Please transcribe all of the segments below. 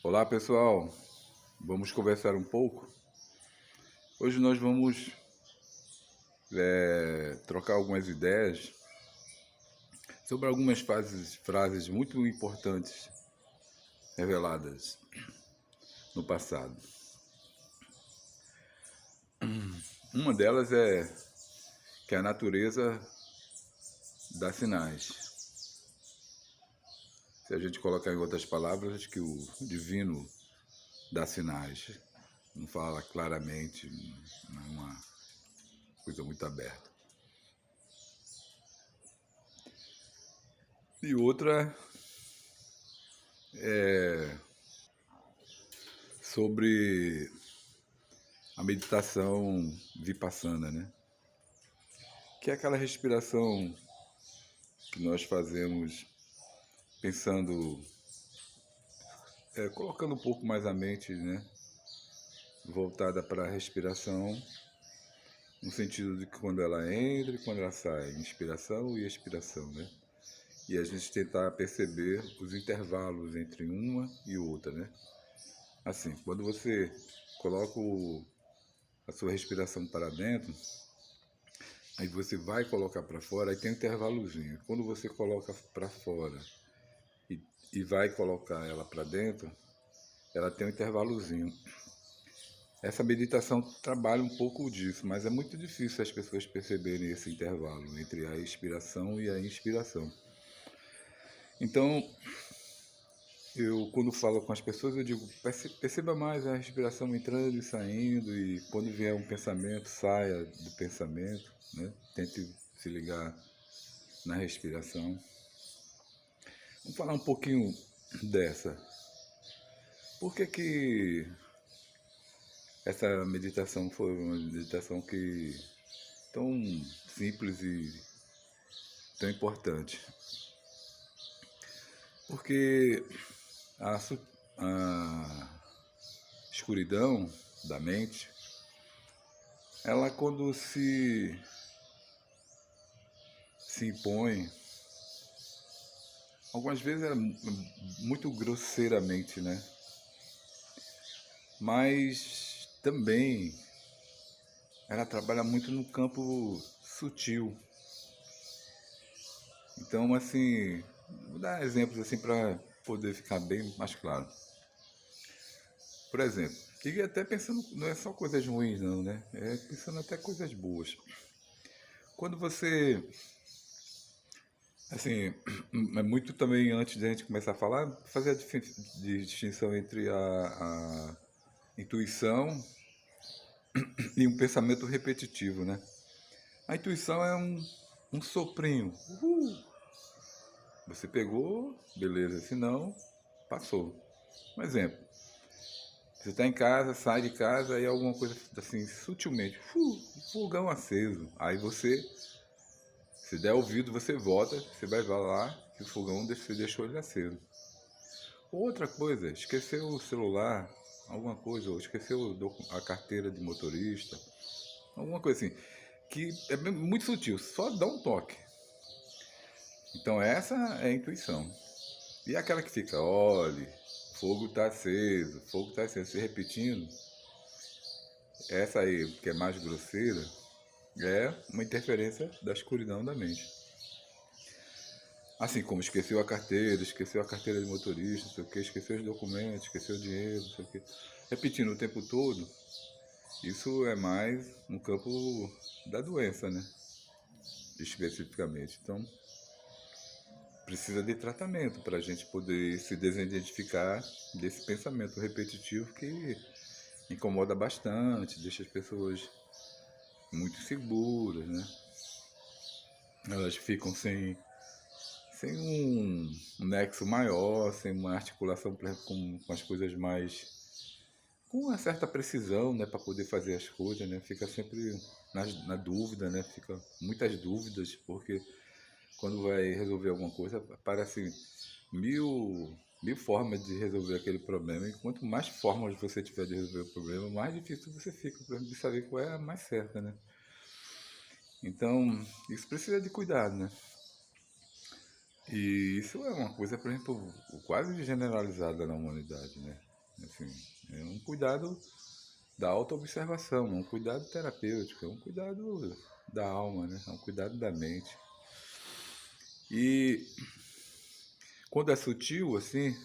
Olá pessoal, vamos conversar um pouco. Hoje nós vamos trocar algumas ideias sobre algumas frases muito importantes reveladas no passado. Uma delas é que a natureza dá sinais. Se a gente colocar em outras palavras, que o divino dá sinais. Não fala claramente, não é uma coisa muito aberta. E outra é sobre a meditação vipassana, né? Que é aquela respiração que nós fazemos pensando, colocando um pouco mais a mente, né? Voltada para a respiração, no sentido de que quando ela entra e quando ela sai, inspiração e expiração, né? E a gente tentar perceber os intervalos entre uma e outra, né? Assim, quando você coloca a sua respiração para dentro, aí você vai colocar para fora, aí tem um intervalozinho. Quando você coloca para fora e vai colocar ela para dentro, ela tem um intervalozinho. Essa meditação trabalha um pouco disso, mas é muito difícil as pessoas perceberem esse intervalo entre a expiração e a inspiração. Então, quando falo com as pessoas, eu digo, perceba mais a respiração entrando e saindo, e quando vier um pensamento, saia do pensamento, né? Tente se ligar na respiração. Vamos falar um pouquinho dessa. Por que essa meditação foi uma meditação que tão simples e tão importante? Porque a escuridão da mente, ela quando se impõe, algumas vezes é muito grosseiramente, né? Mas também ela trabalha muito no campo sutil. Então, assim, vou dar exemplos assim para poder ficar bem mais claro. Por exemplo, e até pensando, não é só coisas ruins não, né? É pensando até coisas boas. Quando você, assim, é muito também antes de a gente começar a falar, fazer a distinção entre a intuição e um pensamento repetitivo, né? A intuição é um soprinho. Você pegou, beleza. Se não, passou. Um exemplo. Você está em casa, sai de casa e alguma coisa assim, sutilmente, um fogão aceso. Aí você, se der ouvido, você volta, você vai lá que o fogão você deixou ele aceso. Outra coisa, esqueceu o celular, alguma coisa, ou esqueceu a carteira de motorista, alguma coisa assim, que é muito sutil, só dá um toque. Então essa é a intuição. E aquela que fica, olhe, fogo está aceso, se repetindo, essa aí, que é mais grosseira, é uma interferência da escuridão da mente. Assim como esqueceu a carteira de motorista, não sei o que, esqueceu os documentos, esqueceu o dinheiro, não sei o que. Repetindo o tempo todo, isso é mais no campo da doença, né? Especificamente. Então, precisa de tratamento para a gente poder se desidentificar desse pensamento repetitivo que incomoda bastante, deixa as pessoas muito seguras, né? Elas ficam sem um nexo maior, sem uma articulação, por exemplo, com as coisas mais com uma certa precisão, né, para poder fazer as coisas, né? Fica sempre na dúvida, né? Fica muitas dúvidas, porque quando vai resolver alguma coisa, aparecem mil formas de resolver aquele problema. E quanto mais formas você tiver de resolver o problema, mais difícil você fica de saber qual é a mais certa, né? Então, isso precisa de cuidado, né? E isso é uma coisa, por exemplo, quase generalizada na humanidade, né? Assim, é um cuidado da autoobservação, é um cuidado terapêutico, é um cuidado da alma, né? É um cuidado da mente. E quando é sutil, assim,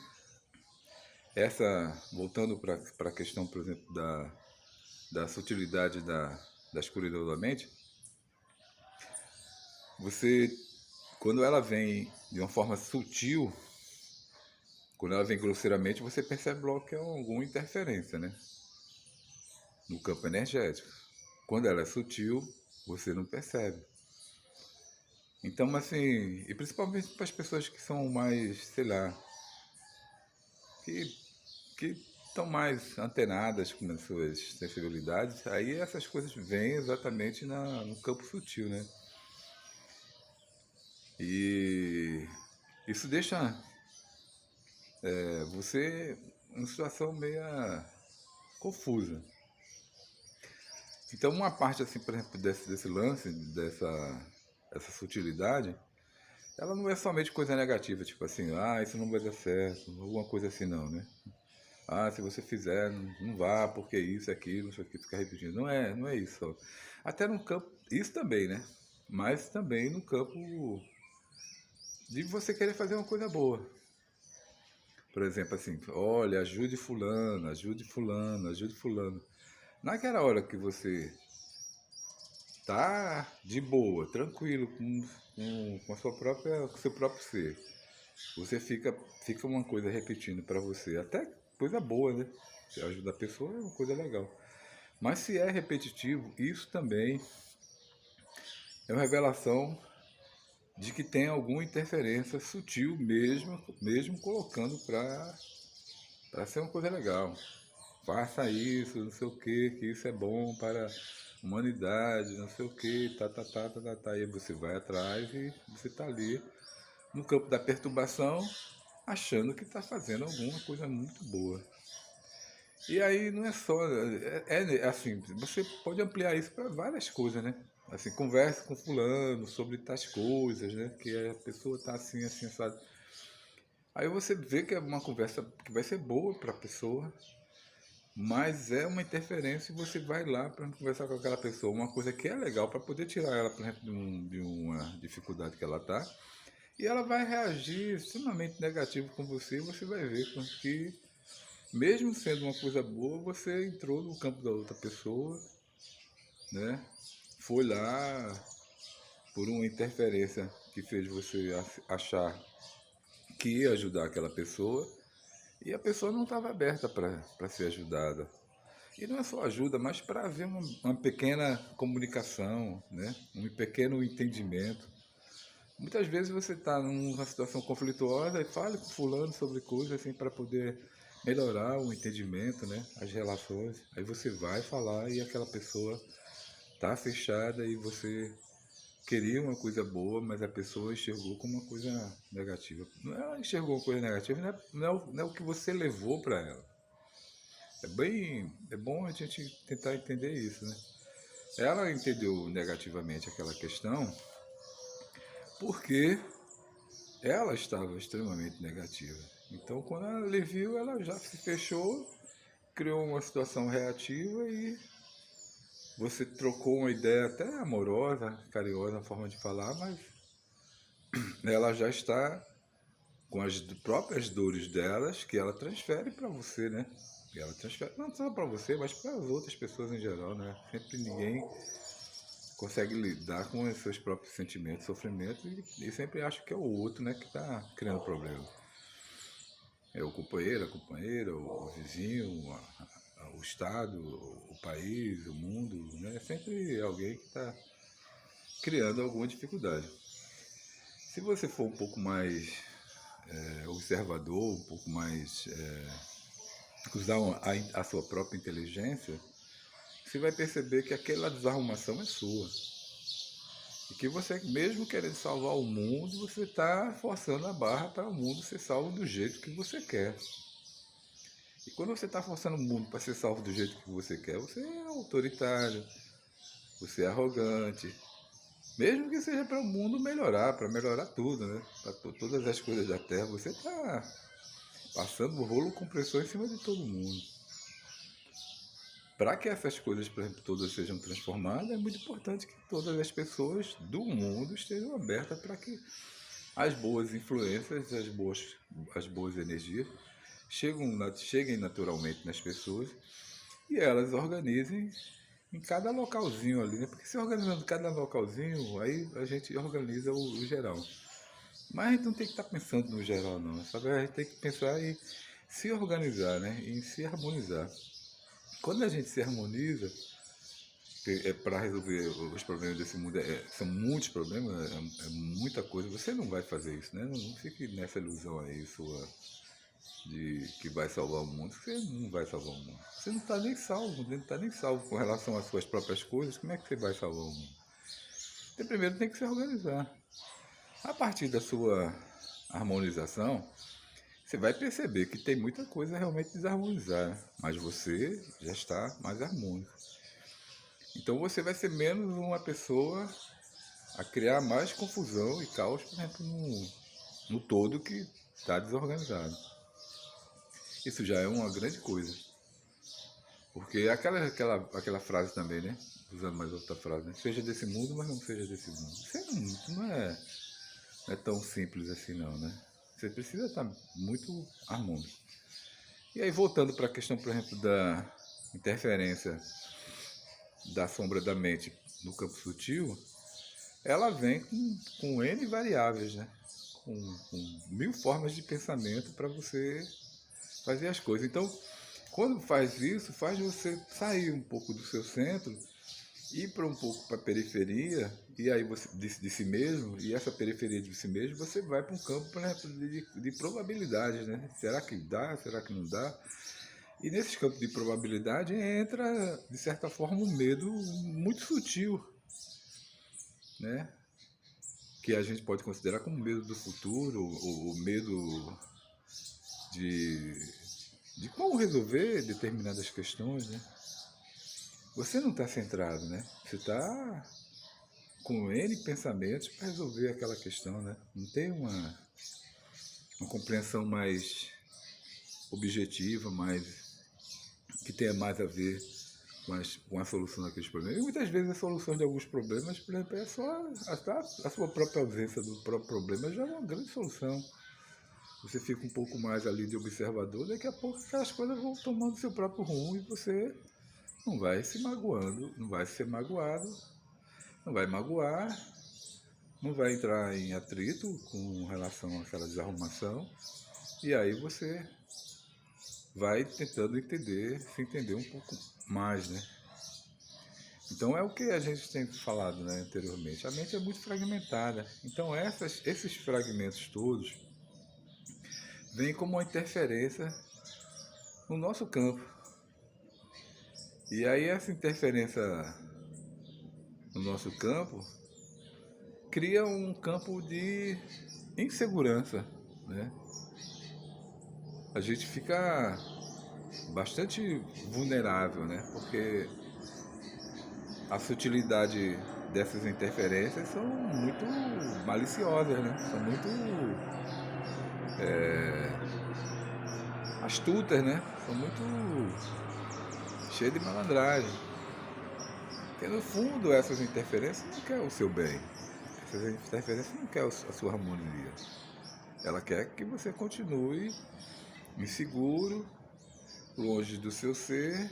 voltando para a questão, por exemplo, da sutilidade da escuridão da mente, você, quando ela vem de uma forma sutil, quando ela vem grosseiramente, você percebe logo que é alguma interferência, né? No campo energético. Quando ela é sutil, você não percebe. Então, assim, e principalmente para as pessoas que são mais, sei lá, que que estão mais antenadas com as suas sensibilidades, aí essas coisas vêm exatamente no campo sutil, né? E isso deixa você em uma situação meio confusa. Então, uma parte, assim, por exemplo, desse lance, essa sutilidade, ela não é somente coisa negativa, tipo assim, isso não vai dar certo, alguma coisa assim, não, né? Se você fizer, não vá, porque isso, aquilo, não sei o que, ficar repetindo. Não é isso só. Até no campo, isso também, né? Mas também no campo de você querer fazer uma coisa boa. Por exemplo, assim, olha, ajude fulano, ajude fulano, ajude fulano. Naquela hora que você tá de boa, tranquilo, com a sua própria, com o seu próprio ser, você fica uma coisa repetindo para você, até coisa boa, né? Você ajuda a pessoa é uma coisa legal. Mas se é repetitivo, isso também é uma revelação de que tem alguma interferência sutil mesmo colocando para ser uma coisa legal. Faça isso, não sei o que isso é bom para a humanidade, não sei o que, tá. E aí você vai atrás e você está ali no campo da perturbação, achando que está fazendo alguma coisa muito boa. E aí não é só, assim, você pode ampliar isso para várias coisas, né? Assim, converse com fulano sobre tais coisas, né? Que a pessoa tá assim, sabe? Aí você vê que é uma conversa que vai ser boa para a pessoa, mas é uma interferência e você vai lá para conversar com aquela pessoa, uma coisa que é legal para poder tirar ela, por exemplo, de uma dificuldade que ela tá, e ela vai reagir extremamente negativo com você, e você vai ver que mesmo sendo uma coisa boa, você entrou no campo da outra pessoa, né? Foi lá por uma interferência que fez você achar que ia ajudar aquela pessoa e a pessoa não estava aberta para ser ajudada. E não é só ajuda, mas para haver uma pequena comunicação, né? Um pequeno entendimento. Muitas vezes você está numa situação conflituosa e fale com fulano sobre coisas assim para poder melhorar o entendimento, né? As relações. Aí você vai falar e aquela pessoa tá fechada e você queria uma coisa boa, mas a pessoa enxergou como uma coisa negativa. Não é ela enxergou uma coisa negativa, não é o que você levou para ela. É bom a gente tentar entender isso, né? Ela entendeu negativamente aquela questão porque ela estava extremamente negativa. Então, quando ela lhe viu, ela já se fechou, criou uma situação reativa e você trocou uma ideia até amorosa, carinhosa na forma de falar, mas ela já está com as próprias dores delas que ela transfere para você, né? E ela transfere não só para você, mas para as outras pessoas em geral, né? Sempre ninguém consegue lidar com os seus próprios sentimentos, sofrimentos e sempre acha que é o outro, né, que está criando problema. É o companheiro, a companheira, o vizinho, o estado, o país, o mundo, né? É sempre alguém que está criando alguma dificuldade. Se você for um pouco mais observador, um pouco mais usar a sua própria inteligência, você vai perceber que aquela desarrumação é sua. E que você, mesmo querendo salvar o mundo, você está forçando a barra para o mundo ser salvo do jeito que você quer. E quando você está forçando o mundo para ser salvo do jeito que você quer, você é autoritário, você é arrogante. Mesmo que seja para o mundo melhorar, para melhorar tudo, né? Para todas as coisas da Terra, você está passando o rolo compressor em cima de todo mundo. Para que essas coisas, por exemplo, todas sejam transformadas, é muito importante que todas as pessoas do mundo estejam abertas para que as boas influências, as boas energias cheguem naturalmente nas pessoas e elas organizem em cada localzinho ali, né? Porque se organizando cada localzinho, aí a gente organiza o geral. Mas a gente não tem que estar pensando no geral, não, sabe? A gente tem que pensar em se organizar, né? Em se harmonizar. Quando a gente se harmoniza, para resolver os problemas desse mundo, são muitos problemas, é muita coisa. Você não vai fazer isso, né? Não fique nessa ilusão aí sua de que vai salvar o mundo. Você não vai salvar o mundo. Você não está nem salvo, não está nem salvo com relação às suas próprias coisas. Como é que você vai salvar o mundo? Você primeiro tem que se organizar. A partir da sua harmonização, você vai perceber que tem muita coisa realmente desarmonizada, mas você já está mais harmônico. Então você vai ser menos uma pessoa a criar mais confusão e caos, por exemplo, no todo que está desorganizado. Isso já é uma grande coisa. Porque é aquela frase também, né? Usando mais outra frase, né? Seja desse mundo, mas não seja desse mundo. Isso não é tão simples assim não, né? Você precisa estar muito harmônico. E aí voltando para a questão, por exemplo, da interferência da sombra da mente no campo sutil, ela vem com N variáveis, né? Com mil formas de pensamento para você fazer as coisas. Então, quando faz isso, faz você sair um pouco do seu centro, ir para um pouco para a periferia, e aí você de si mesmo, e essa periferia de si mesmo, você vai para um campo, por exemplo, de probabilidades, né? Será que dá? Será que não dá? E nesses campos de probabilidade entra, de certa forma, um medo muito sutil, né? Que a gente pode considerar como medo do futuro, ou medo de, de como resolver determinadas questões, né? Você não está centrado, né? Você está com N pensamentos para resolver aquela questão, né? Não tem uma compreensão mais objetiva, que tenha mais a ver com a solução daqueles problemas. E muitas vezes a solução de alguns problemas, por exemplo, é só a sua própria ausência do próprio problema já é uma grande solução. Você fica um pouco mais ali de observador, daqui a pouco aquelas coisas vão tomando seu próprio rumo e você não vai se magoando, não vai ser magoado, não vai magoar, não vai entrar em atrito com relação àquela desarrumação, e aí você vai tentando se entender um pouco mais, né? Então é o que a gente tem falado, né, anteriormente. A mente é muito fragmentada. Então esses fragmentos todos vêm como uma interferência no nosso campo. E aí essa interferência no nosso campo cria um campo de insegurança, né? A gente fica bastante vulnerável, né? Porque a sutilidade dessas interferências são muito maliciosas, né? São muito astutas, né? São muito cheias de malandragem. Porque no fundo essas interferências não querem o seu bem. Essas interferências não querem a sua harmonia. Ela quer que você continue inseguro, longe do seu ser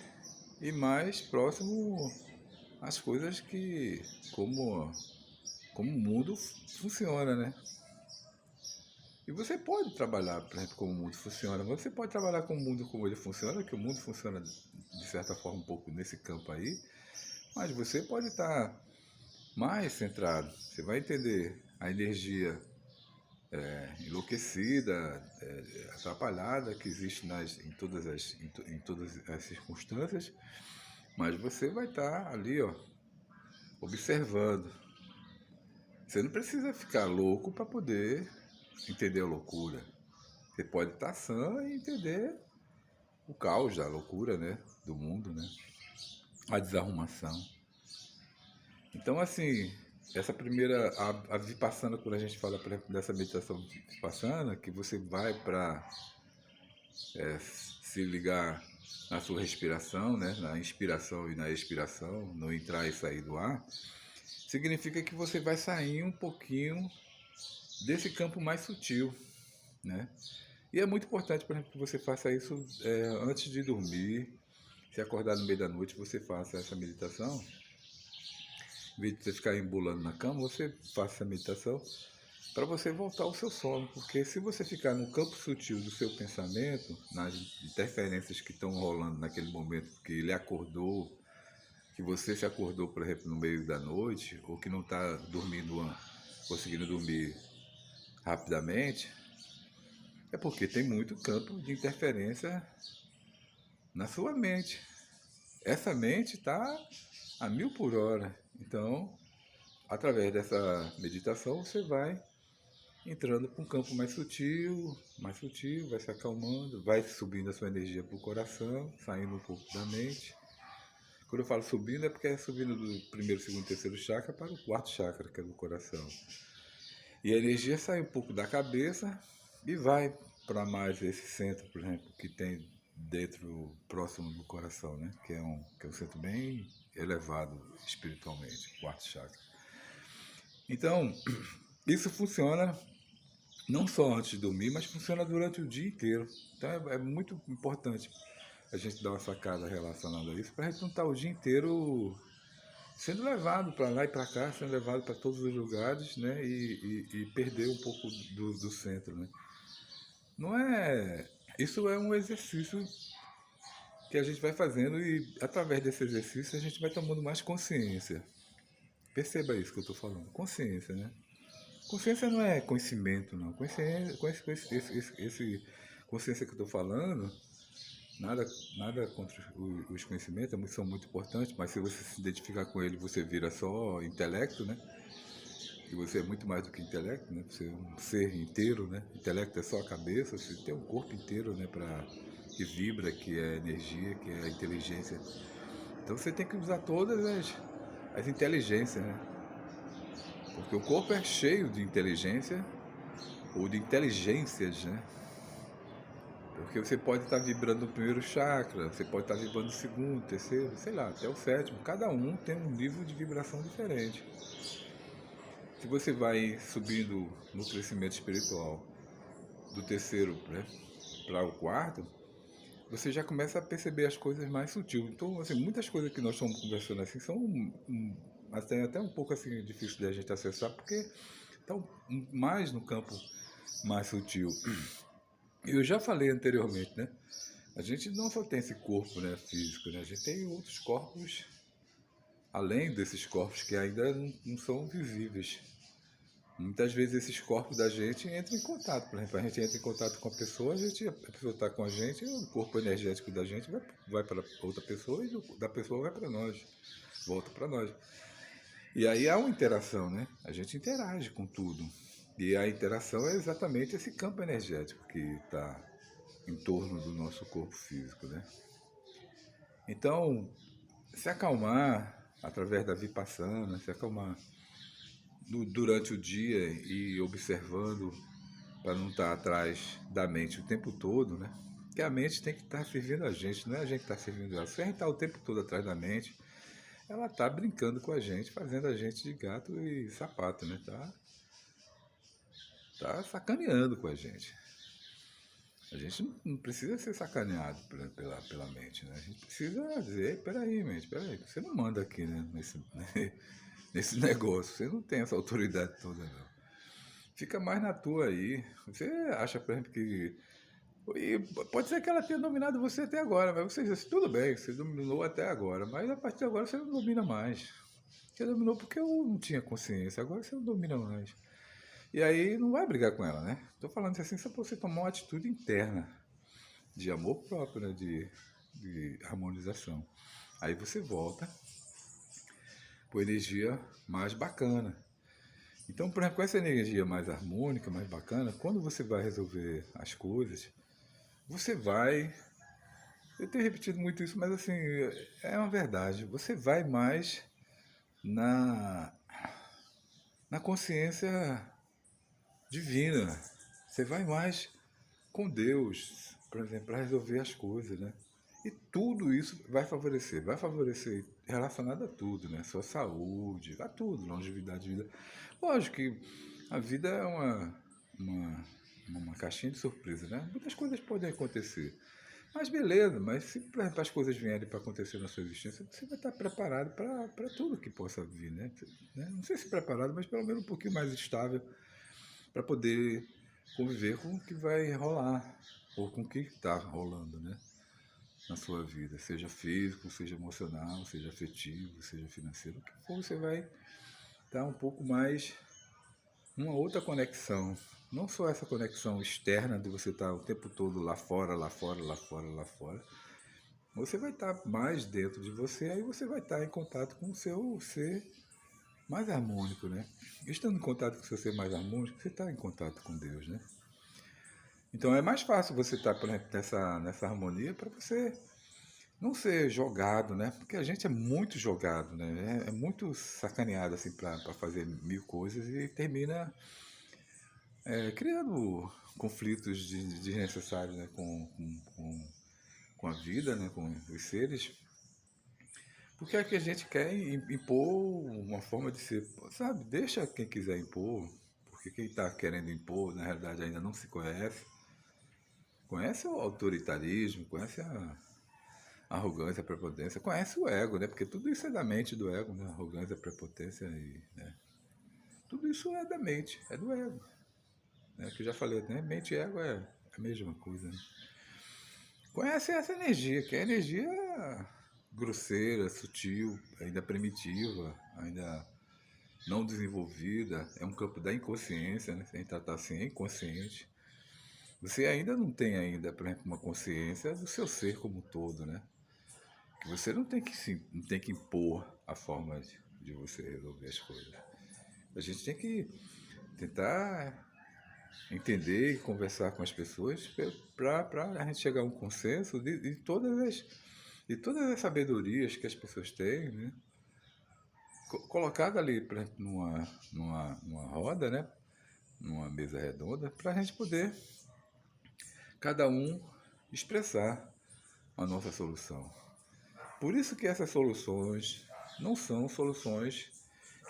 e mais próximo às coisas que como o mundo funciona, né? E você pode trabalhar, por exemplo, como o mundo funciona, mas você pode trabalhar com o mundo como ele funciona, que o mundo funciona de certa forma um pouco nesse campo aí, mas você pode estar mais centrado. Você vai entender a energia enlouquecida, atrapalhada que existe em todas as circunstâncias, mas você vai estar ali, ó, observando. Você não precisa ficar louco para poder entender a loucura. Você pode estar sã e entender o caos da loucura, né? Do mundo, né? A desarrumação. Então, assim, essa primeira, a Vipassana, quando a gente fala, por exemplo, dessa meditação Vipassana, que você vai para se ligar na sua respiração, né? Na inspiração e na expiração, no entrar e sair do ar, significa que você vai sair um pouquinho desse campo mais sutil, né? E é muito importante, por exemplo, que você faça isso antes de dormir. Se acordar no meio da noite, você faça essa meditação. Em vez de você ficar embolando na cama, você faça essa meditação para você voltar ao seu sono. Porque se você ficar no campo sutil do seu pensamento, nas interferências que estão rolando naquele momento que ele acordou, que você se acordou, por exemplo, no meio da noite, ou que não está dormindo, conseguindo dormir rapidamente, é porque tem muito campo de interferência na sua mente. Essa mente está a 1000 por hora. Então, através dessa meditação, você vai entrando para um campo mais sutil, vai se acalmando, vai subindo a sua energia para o coração, saindo um pouco da mente. Quando eu falo subindo, é porque é subindo do primeiro, segundo, terceiro chakra para o quarto chakra, que é do coração. E a energia sai um pouco da cabeça e vai para mais esse centro, por exemplo, que tem dentro, próximo do coração, né? Que é um centro bem elevado espiritualmente, o quarto chakra. Então, isso funciona não só antes de dormir, mas funciona durante o dia inteiro. Então é muito importante a gente dar uma sacada relacionada a isso, para a gente não estar o dia inteiro sendo levado para lá e para cá, sendo levado para todos os lugares, né? E perder um pouco do centro, né? Não é. Isso é um exercício que a gente vai fazendo e através desse exercício a gente vai tomando mais consciência. Perceba isso que eu estou falando. Consciência, né? Consciência não é conhecimento, não. Consciência que eu estou falando, nada, nada contra os conhecimentos, são muito importantes, mas se você se identificar com ele, você vira só intelecto, né? E você é muito mais do que intelecto, né? Você é um ser inteiro, né? Intelecto é só a cabeça, você tem um corpo inteiro, né? Que vibra, que é energia, que é a inteligência. Então você tem que usar todas as inteligências, né? Porque o corpo é cheio de inteligência, ou de inteligências, né? Porque você pode estar vibrando no primeiro chakra, você pode estar vibrando no segundo, terceiro, sei lá, até o sétimo. Cada um tem um nível de vibração diferente. Se você vai subindo no crescimento espiritual do terceiro, né, para o quarto, você já começa a perceber as coisas mais sutis. Então, assim, muitas coisas que nós estamos conversando assim são até um pouco assim difícil de a gente acessar, porque estão mais no campo mais sutil. Eu já falei anteriormente, né? A gente não só tem esse corpo, né, físico, né? A gente tem outros corpos, além desses corpos que ainda não são visíveis. Muitas vezes esses corpos da gente entram em contato. Por exemplo, a gente entra em contato com a pessoa está com a gente, o corpo energético da gente vai para outra pessoa e da pessoa vai para nós, volta para nós. E aí há uma interação, né? A gente interage com tudo. E a interação é exatamente esse campo energético que está em torno do nosso corpo físico, né? Então, se acalmar através da vipassana, se acalmar durante o dia e observando para não estar atrás da mente o tempo todo, né? Que a mente tem que estar servindo a gente, não é a gente que está servindo ela. Se a gente está o tempo todo atrás da mente, ela está brincando com a gente, fazendo a gente de gato e sapato, né? Tá sacaneando com a gente. A gente não precisa ser sacaneado pela mente, né? A gente precisa dizer, peraí, mente, peraí, você não manda aqui, né? Nesse negócio, você não tem essa autoridade toda, não. Fica mais na tua aí. Você acha, por exemplo, que. E pode ser que ela tenha dominado você até agora, mas você diz, tudo bem, você dominou até agora, mas a partir de agora você não domina mais. Você dominou porque eu não tinha consciência, agora você não domina mais. E aí não vai brigar com ela, né? Tô falando isso assim só pra você tomar uma atitude interna, de amor próprio, né? De harmonização. Aí você volta com energia mais bacana. Então, por exemplo, com essa energia mais harmônica, mais bacana, quando você vai resolver as coisas, você vai. Eu tenho repetido muito isso, mas assim, é uma verdade. Você vai mais na, na consciência divina. Você vai mais com Deus. por exemplo, para resolver as coisas, né? E tudo isso vai favorecer relacionado a tudo, né? Sua saúde, a tudo, longevidade de vida. Lógico que a vida é uma, uma caixinha de surpresa, né? Muitas coisas podem acontecer. Mas beleza, mas se por exemplo, as coisas vierem para acontecer na sua existência, você vai estar preparado para tudo que possa vir, né? Não sei se preparado, mas pelo menos um pouquinho mais estável para poder conviver com o que vai rolar, ou com o que está rolando, né? Na sua vida, seja físico, seja emocional, seja afetivo, seja financeiro, o que for, você vai estar um pouco mais numa outra conexão. Não só essa conexão externa de você estar o tempo todo lá fora, lá fora, lá fora, lá fora. Você vai estar mais dentro de você, aí você vai estar em contato com o seu ser mais harmônico, né? Estando em contato com o seu ser mais harmônico, você está em contato com Deus, né? Então é mais fácil você estar, por exemplo, nessa harmonia para você não ser jogado, né? Porque a gente é muito jogado, né? É muito sacaneado assim para fazer mil coisas e termina criando conflitos desnecessários, né? Com a vida, né? Com os seres. Porque é que a gente quer impor uma forma de ser, sabe? Deixa quem quiser impor, porque quem está querendo impor, na realidade, ainda não se conhece. Conhece o autoritarismo, conhece a arrogância, a prepotência, conhece o ego, né? Porque tudo isso é da mente do ego, né? Arrogância, prepotência e, né? Tudo isso é da mente, é do ego. Né? Que eu já falei, né? Mente e ego é a mesma coisa, né? Conhece essa energia, que é energia grosseira, sutil, ainda primitiva, ainda não desenvolvida, é um campo da inconsciência, né? Se a gente tratar assim, é inconsciente. Você ainda não tem ainda, por exemplo, uma consciência do seu ser como um todo, né? Que você não tem que impor a forma de você resolver as coisas. A gente tem que tentar entender e conversar com as pessoas para a gente chegar a um consenso de todas as sabedorias que as pessoas têm, né? Colocada ali, por exemplo, numa roda, né? Numa mesa redonda, para a gente poder, cada um, expressar a nossa solução. Por isso que essas soluções não são soluções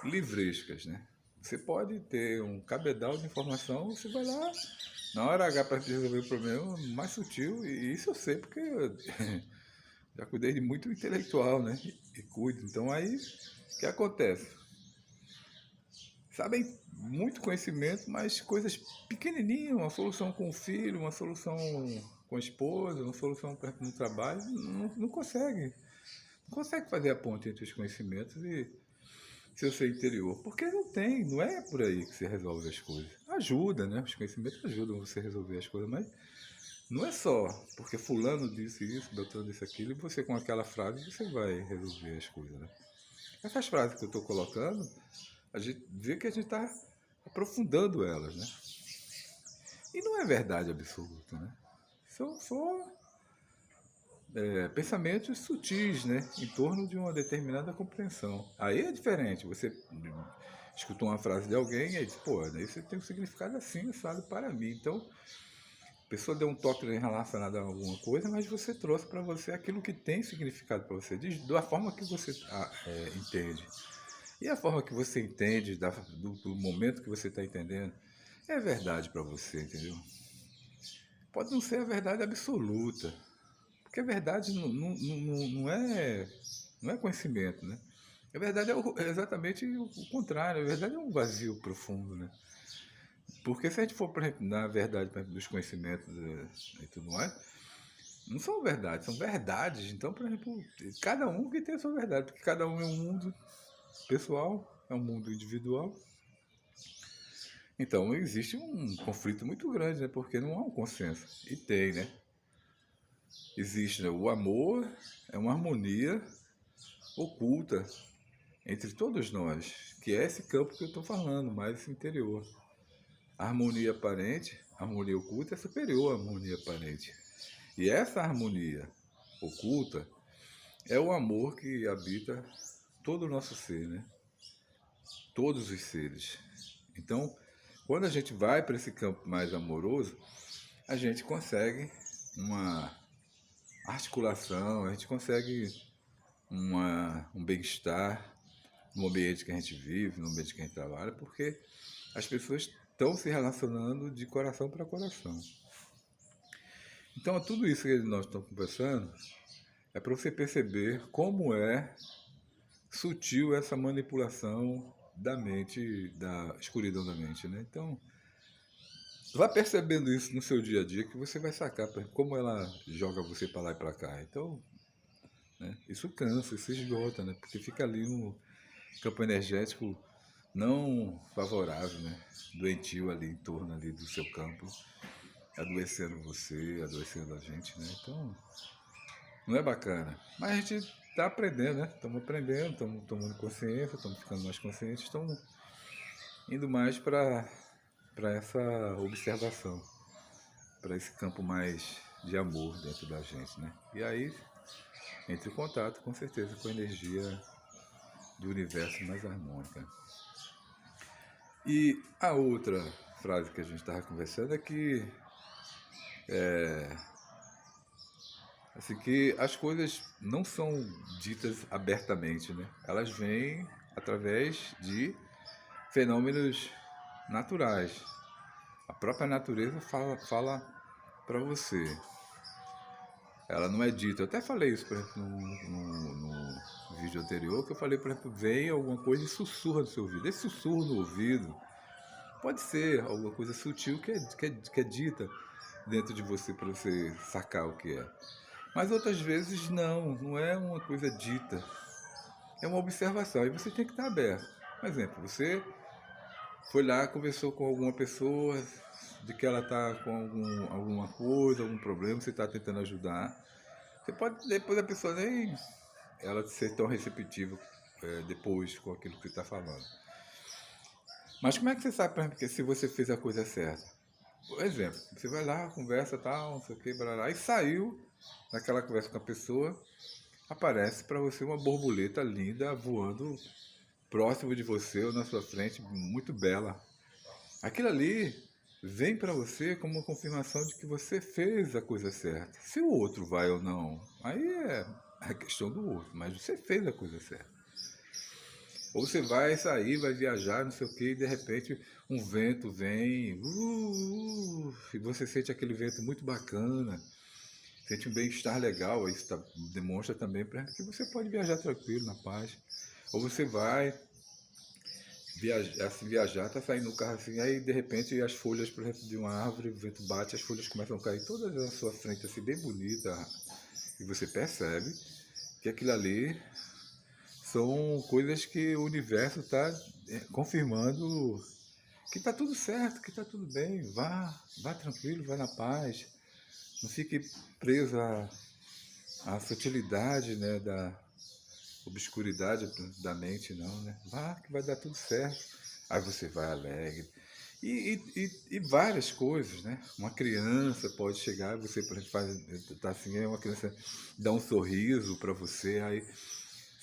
livrescas, né? Você pode ter um cabedal de informação, você vai lá, na hora H para resolver o problema mais sutil, e isso eu sei porque eu já cuidei de muito intelectual, né? E cuido. Então aí, o que acontece? Sabem muito conhecimento, mas coisas pequenininhas, uma solução com o filho, uma solução com a esposa, uma solução no trabalho, não consegue. Não consegue fazer a ponte entre os conhecimentos e seu ser interior. Porque não é por aí que você resolve as coisas. Ajuda, né? Os conhecimentos ajudam você a resolver as coisas, mas não é só porque fulano disse isso, Beltrano disse aquilo, e você com aquela frase você vai resolver as coisas, né? Essas frases que eu estou colocando, a gente vê que a gente está aprofundando elas, né? E não é verdade absoluta, né? São só pensamentos sutis, né? Em torno de uma determinada compreensão. Aí é diferente. Você escutou uma frase de alguém e aí diz, pô, daí você tem um significado assim, sabe, para mim. Então, a pessoa deu um toque relacionado a alguma coisa, mas você trouxe para você aquilo que tem significado para você, da forma que você entende. E a forma que você entende, do momento que você está entendendo, é verdade para você, entendeu? Pode não ser a verdade absoluta, porque a verdade não é conhecimento, né? A verdade é exatamente o contrário, a verdade é um vazio profundo, né? Porque se a gente for, por exemplo, na verdade, por exemplo, dos conhecimentos e tudo mais, não são verdades, são verdades. Então, por exemplo, cada um que tem a sua verdade, porque cada um é um mundo pessoal, é um mundo individual. Então, existe um conflito muito grande, né? Porque não há um consenso. E tem, né? Existe, né? O amor é uma harmonia oculta entre todos nós, que é esse campo que eu estou falando, mais esse interior. A harmonia aparente, a harmonia oculta é superior à harmonia aparente. E essa harmonia oculta é o amor que habita todo o nosso ser, né? Todos os seres. Então, quando a gente vai para esse campo mais amoroso, a gente consegue uma articulação, a gente consegue um bem-estar no ambiente que a gente vive, no ambiente que a gente trabalha, porque as pessoas estão se relacionando de coração para coração. Então, tudo isso que nós estamos conversando é para você perceber como é sutil essa manipulação da mente, da escuridão da mente, né? Então, vá percebendo isso no seu dia a dia que você vai sacar como ela joga você para lá e para cá. Então, né, isso cansa, isso esgota, né? Porque fica ali um campo energético não favorável, né? Doentio ali em torno ali do seu campo, adoecendo você, adoecendo a gente, né? Então, não é bacana. Mas a gente está aprendendo, né? Estamos aprendendo, estamos tomando consciência, estamos ficando mais conscientes, estamos indo mais para essa observação, para esse campo mais de amor dentro da gente, né? E aí, entre em contato, com certeza, com a energia do universo mais harmônica. E a outra frase que a gente estava conversando é que assim, que as coisas não são ditas abertamente, né? Elas vêm através de fenômenos naturais. A própria natureza fala para você. Ela não é dita. Eu até falei isso, por exemplo, no vídeo anterior, que eu falei, por exemplo, vem alguma coisa e sussurra no seu ouvido. Esse sussurro no ouvido pode ser alguma coisa sutil que é dita dentro de você para você sacar o que é. Mas outras vezes não é uma coisa dita. É uma observação. E você tem que estar aberto. Por exemplo, você foi lá, conversou com alguma pessoa de que ela está com alguma coisa, algum problema, você está tentando ajudar. Você pode, depois a pessoa nem ela ser tão receptiva depois com aquilo que você está falando. Mas como é que você sabe, por exemplo, que se você fez a coisa certa? Por exemplo, você vai lá, conversa, tal, não sei o que, blá, e saiu naquela conversa com a pessoa, aparece para você uma borboleta linda voando próximo de você ou na sua frente, muito bela. Aquilo ali vem para você como uma confirmação de que você fez a coisa certa. Se o outro vai ou não, aí é a questão do outro, mas você fez a coisa certa. Ou você vai sair, vai viajar, não sei o que, e de repente um vento vem, e você sente aquele vento muito bacana, sente um bem-estar legal, isso demonstra também para que você pode viajar tranquilo, na paz. Ou você vai viajar, tá saindo no carro assim, aí de repente as folhas, por exemplo, de uma árvore, o vento bate, as folhas começam a cair todas na sua frente, assim, bem bonita, e você percebe que aquilo ali são coisas que o universo está confirmando que está tudo certo, que está tudo bem, vá tranquilo, vá na paz, não fique preso à futilidade, né, da obscuridade da mente, não, né? Vá que vai dar tudo certo. Aí você vai alegre. E várias coisas, né? Uma criança pode chegar, você, por exemplo, tá assim, uma criança dá um sorriso para você, aí,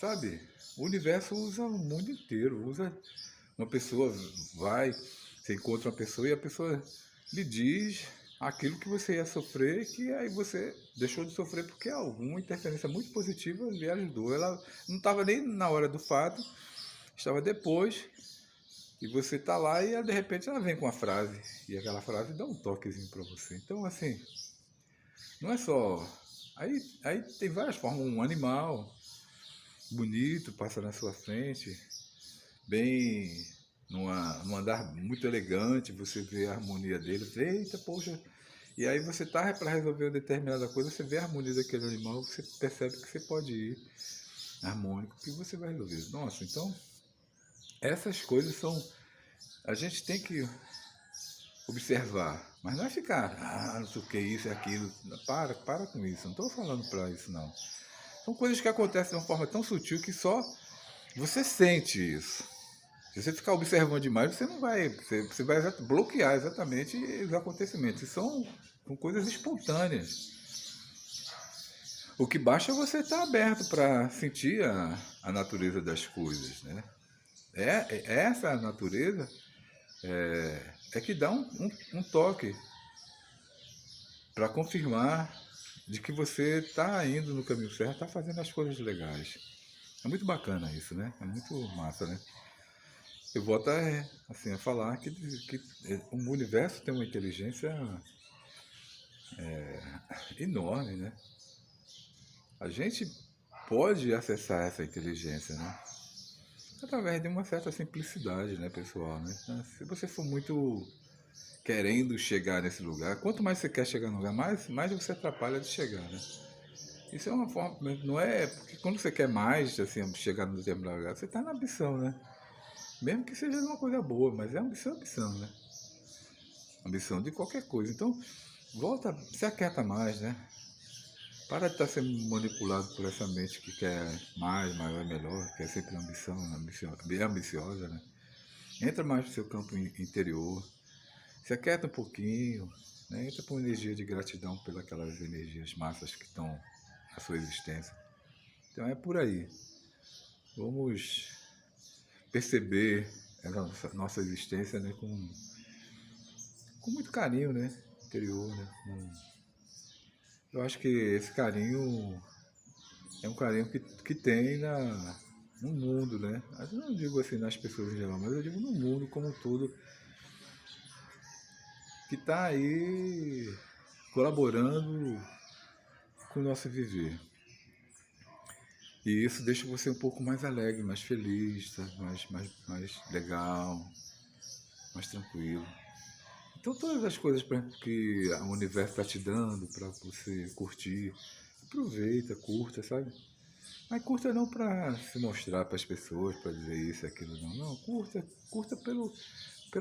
sabe? O universo usa o mundo inteiro, usa uma pessoa vai, você encontra uma pessoa e a pessoa lhe diz aquilo que você ia sofrer, que aí você deixou de sofrer porque alguma interferência muito positiva lhe ajudou. Ela não estava nem na hora do fato, estava depois, e você está lá e de repente ela vem com uma frase, e aquela frase dá um toquezinho para você. Então, assim, não é só. Aí tem várias formas, um animal bonito passa na sua frente, bem num andar muito elegante, você vê a harmonia dele, eita, poxa. E aí você tá para resolver uma determinada coisa, você vê a harmonia daquele animal, você percebe que você pode ir harmônico, que você vai resolver. Nossa, então essas coisas são. A gente tem que observar, mas não é ficar, não sei o que, isso e aquilo. Para com isso, não estou falando para isso não. São coisas que acontecem de uma forma tão sutil que só você sente isso. Se você ficar observando demais, você não vai. Você vai bloquear exatamente os acontecimentos. E são coisas espontâneas. O que basta é você estar aberto para sentir a natureza das coisas, né? Essa natureza é que dá um toque para confirmar de que você está indo no caminho certo, está fazendo as coisas legais. É muito bacana isso, né? É muito massa, né? Eu volto assim, a falar que o universo tem uma inteligência enorme, né? A gente pode acessar essa inteligência, né? Através de uma certa simplicidade, né, pessoal, né? Então, se você for muito querendo chegar nesse lugar, quanto mais você quer chegar no lugar, mais você atrapalha de chegar, né? Isso é uma forma, não é porque quando você quer mais, assim, chegar no determinado lugar, você está na ambição, né? Mesmo que seja uma coisa boa, mas é ambição, né? Ambição de qualquer coisa. Então, volta, se aquieta mais, né? Para de estar sendo manipulado por essa mente que quer mais, maior e melhor, que é sempre bem ambiciosa, né? Entra mais no seu campo interior, se aquieta um pouquinho, né? Entra com energia de gratidão pelas energias massas que estão na sua existência. Então é por aí. Vamos perceber a nossa existência, né, com muito carinho, né? Interior, né? Eu acho que esse carinho é um carinho que tem no mundo, né? Eu não digo assim nas pessoas em geral, mas eu digo no mundo como um todo, que está aí colaborando com o nosso viver. E isso deixa você um pouco mais alegre, mais feliz, tá? Mais legal, mais tranquilo. Então todas as coisas que o universo está te dando para você curtir, aproveita, curta, sabe? Mas curta não para se mostrar para as pessoas, para dizer isso e aquilo, não. Não, curta pelo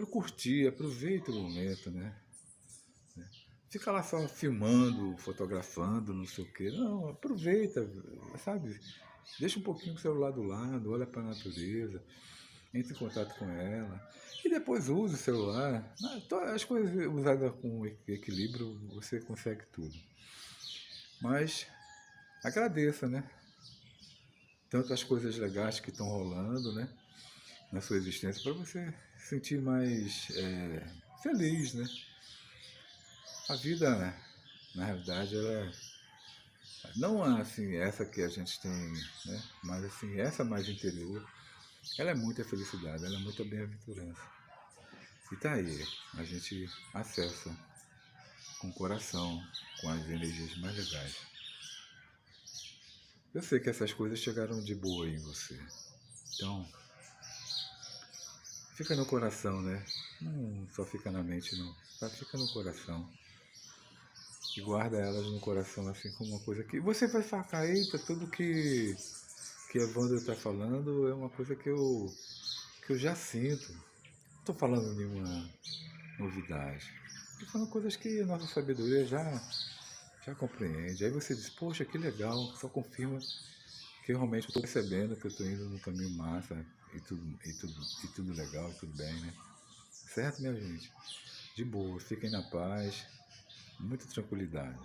curtir, aproveita o momento, né? Fica lá só filmando, fotografando, não sei o quê. Não, aproveita, sabe? Deixa um pouquinho o celular do lado, olha para a natureza, entre em contato com ela. E depois use o celular. As coisas usadas com equilíbrio, você consegue tudo. Mas agradeça, né? Tanto as coisas legais que estão rolando, né? Na sua existência, para você se sentir mais feliz, né? A vida, na realidade, ela não é assim, essa que a gente tem, né? Mas assim, essa mais interior, ela é muita felicidade, ela é muita bem-aventurança. E tá aí, a gente acessa com o coração, com as energias mais legais. Eu sei que essas coisas chegaram de boa em você. Então, fica no coração, né? Não só fica na mente, não. Só fica no coração. E guarda elas no coração, assim, como uma coisa que você vai falar, eita, tudo que a Wanda está falando é uma coisa que eu já sinto. Não estou falando nenhuma novidade. Estou falando coisas que a nossa sabedoria já compreende. Aí você diz, poxa, que legal, só confirma que eu realmente estou percebendo que eu estou indo no caminho massa e tudo legal, tudo bem, né? Certo, minha gente? De boa, fiquem na paz, muita tranquilidade.